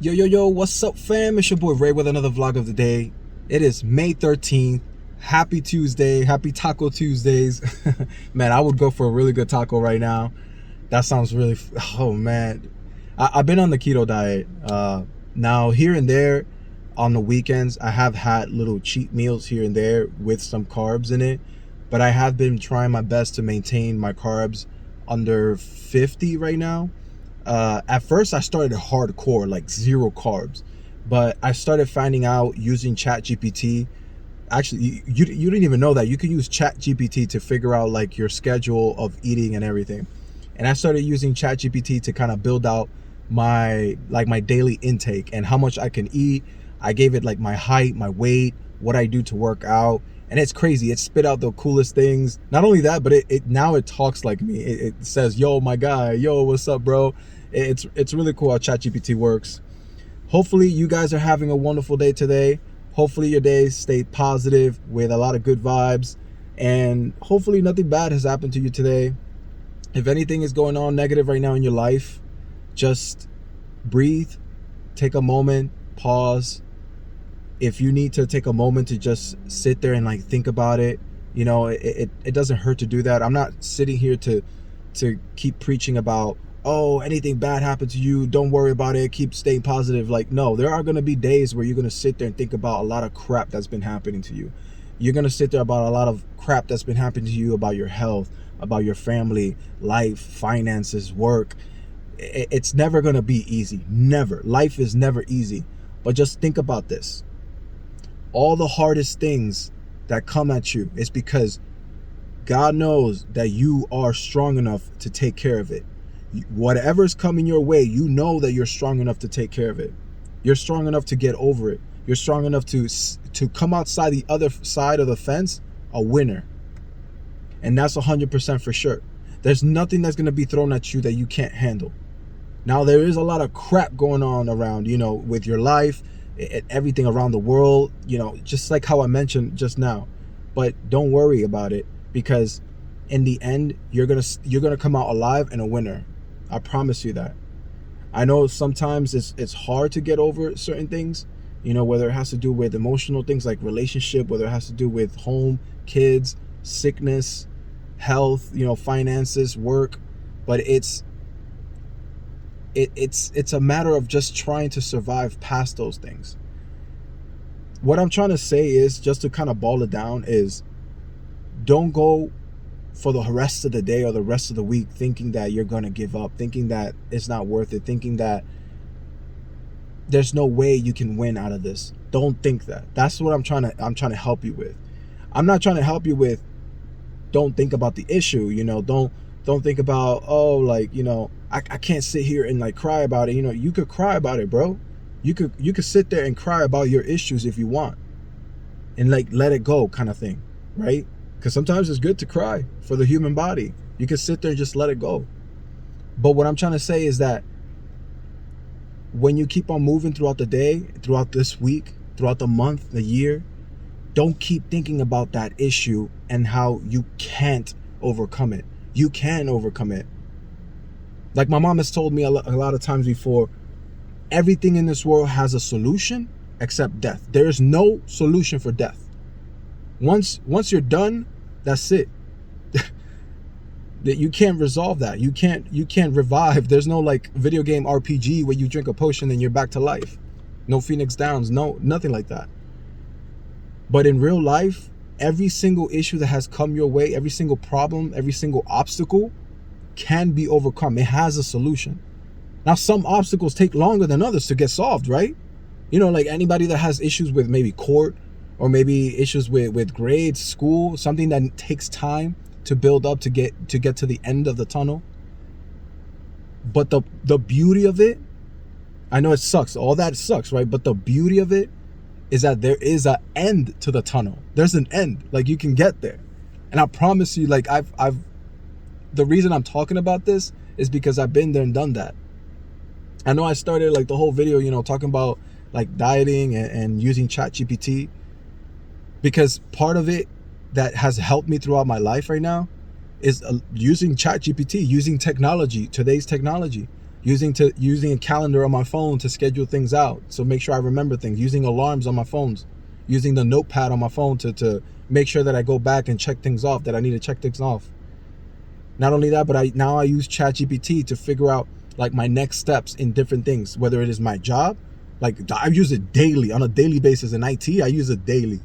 Yo, yo, yo, what's up, fam? It's your boy Ray with another vlog of the day. It is May 13th. Happy Tuesday. Happy Taco Tuesdays. Man, I would go for a really good taco right now. That sounds really, oh man. I've been on the keto diet. Now, here and there on the weekends, I have had little cheat meals here and there with some carbs in it. But I have been trying my best to maintain my carbs under 50 right now. At first I started hardcore, like zero carbs, but I started finding out using ChatGPT. Actually, you didn't even know that you can use ChatGPT to figure out like your schedule of eating and everything. And I started using ChatGPT to kind of build out my daily intake and how much I can eat. I gave it like my height, my weight, what I do to work out, and it's crazy. It spit out the coolest things. Not only that, but it now it talks like me. It says, "Yo, my guy, yo, what's up, bro?" It's really cool how ChatGPT works. Hopefully you guys are having a wonderful day today. Hopefully your day stay positive with a lot of good vibes, and hopefully nothing bad has happened to you today. If anything is going on negative right now in your life, just breathe, take a moment, pause. If you need to take a moment to just sit there and like think about it, you know, it doesn't hurt to do that. I'm not sitting here to keep preaching about, oh, anything bad happened to you, don't worry about it, keep staying positive. Like, no, there are going to be days where you're going to sit there and think about a lot of crap that's been happening to you. You're going to sit there about a lot of crap that's been happening to you, about your health, about your family, life, finances, work. It's never going to be easy. Never. Life is never easy. But just think about this. All the hardest things that come at you is because God knows that you are strong enough to take care of it. Whatever's coming your way, you know that you're strong enough to take care of it. You're strong enough to get over it. You're strong enough to come outside the other side of the fence a winner. And that's 100% for sure. There's nothing that's going to be thrown at you that you can't handle. Now, there is a lot of crap going on around, you know, with your life, everything around the world, you know, just like how I mentioned just now. But don't worry about it, because in the end, you're gonna come out alive and a winner. I promise you that. I know sometimes it's hard to get over certain things, you know, whether it has to do with emotional things like relationship, whether it has to do with home, kids, sickness, health, you know, finances, work. But it's a matter of just trying to survive past those things. What I'm trying to say is, just to kind of boil it down, is don't go for the rest of the day or the rest of the week thinking that you're going to give up, thinking that it's not worth it, thinking that there's no way you can win out of this. Don't think that. That's what I'm trying to help you with. I'm not trying to help you with don't think about the issue, you know, don't think about, oh, like, you know, I can't sit here and like cry about it. You know, you could cry about it, bro. You could sit there and cry about your issues if you want, and like let it go, kind of thing, right? Because sometimes it's good to cry for the human body. You can sit there and just let it go. But what I'm trying to say is that when you keep on moving throughout the day, throughout this week, throughout the month, the year, don't keep thinking about that issue and how you can't overcome it. You can overcome it. Like my mom has told me a lot of times before, everything in this world has a solution except death. There is no solution for death. Once you're done, that's it. That you can't resolve that. You can't revive. There's no like video game RPG where you drink a potion and you're back to life. No Phoenix Downs, no, nothing like that. But in real life, every single issue that has come your way, every single problem, every single obstacle can be overcome. It has a solution. Now, some obstacles take longer than others to get solved, right? You know, like anybody that has issues with maybe court, or maybe issues with grades, school, something that takes time to build up to get to the end of the tunnel. But the beauty of it, I know it sucks. All that sucks, right? But the beauty of it is that there is an end to the tunnel. There's an end. Like, you can get there. And I promise you, like, the reason I'm talking about this is because I've been there and done that. I know I started like the whole video, you know, talking about like dieting and using ChatGPT, because part of it that has helped me throughout my life right now is using ChatGPT, using technology, today's technology. using a calendar on my phone to schedule things out, so make sure I remember things, using alarms on my phones, using the notepad on my phone to make sure that I go back and check things off that I need to check things off. Not only that, but I use ChatGPT to figure out like my next steps in different things, whether it is my job. Like I use it daily, on a daily basis. In IT, I use it daily.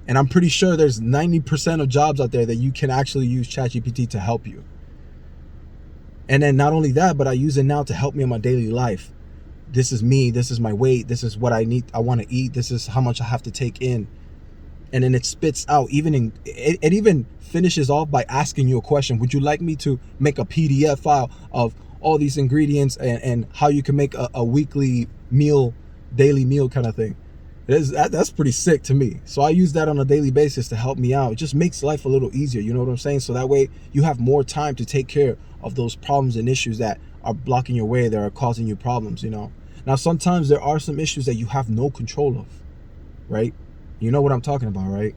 And I'm pretty sure there's 90% of jobs out there that you can actually use ChatGPT to help you. And then not only that, but I use it now to help me in my daily life. This is me, this is my weight, this is what I want to eat, this is how much I have to take in. And then it spits out, it even finishes off by asking you a question. Would you like me to make a PDF file of all these ingredients and how you can make a weekly meal, daily meal kind of thing? That's pretty sick to me. So I use that on a daily basis to help me out. It just makes life a little easier, you know what I'm saying? So that way you have more time to take care of those problems and issues that are blocking your way, that are causing you problems, you know? Now, sometimes there are some issues that you have no control of, right? You know what I'm talking about, right?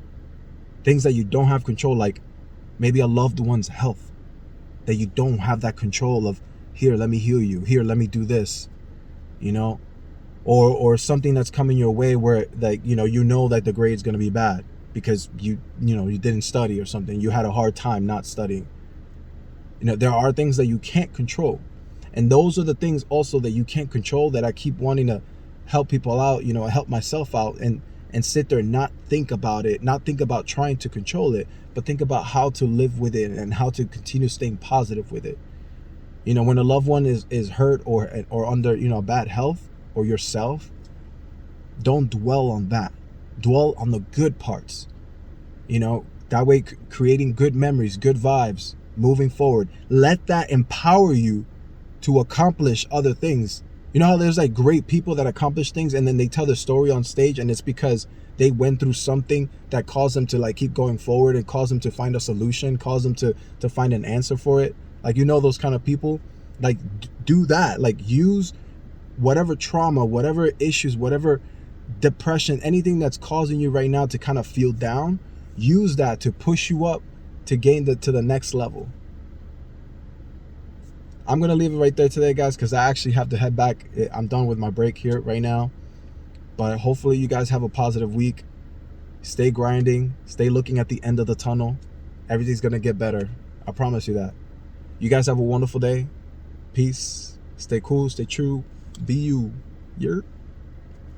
Things that you don't have control, like maybe a loved one's health, that you don't have that control of. Here, let me heal you. Here, let me do this, you know? Or something that's coming your way where, like, you know that the grade's going to be bad because you didn't study or something. You had a hard time not studying. There are things that you can't control. And those are the things also that you can't control that I keep wanting to help people out, help myself out and sit there and not think about it, not think about trying to control it, but think about how to live with it and how to continue staying positive with it. When a loved one is hurt or under, bad health, or yourself, don't dwell on that. Dwell on the good parts. That way creating good memories, good vibes, moving forward. Let that empower you to accomplish other things. You know how there's like great people that accomplish things and then they tell their story on stage, and it's because they went through something that caused them to like keep going forward and caused them to find a solution, caused them to find an answer for it. Like, those kind of people, like do that. Like use whatever trauma, whatever issues, whatever depression, anything that's causing you right now to kind of feel down, use that to push you up to gain to the next level. I'm going to leave it right there today, guys, because I actually have to head back. I'm done with my break here right now. But hopefully you guys have a positive week. Stay grinding. Stay looking at the end of the tunnel. Everything's going to get better. I promise you that. You guys have a wonderful day. Peace. Stay cool. Stay true. Be you. You're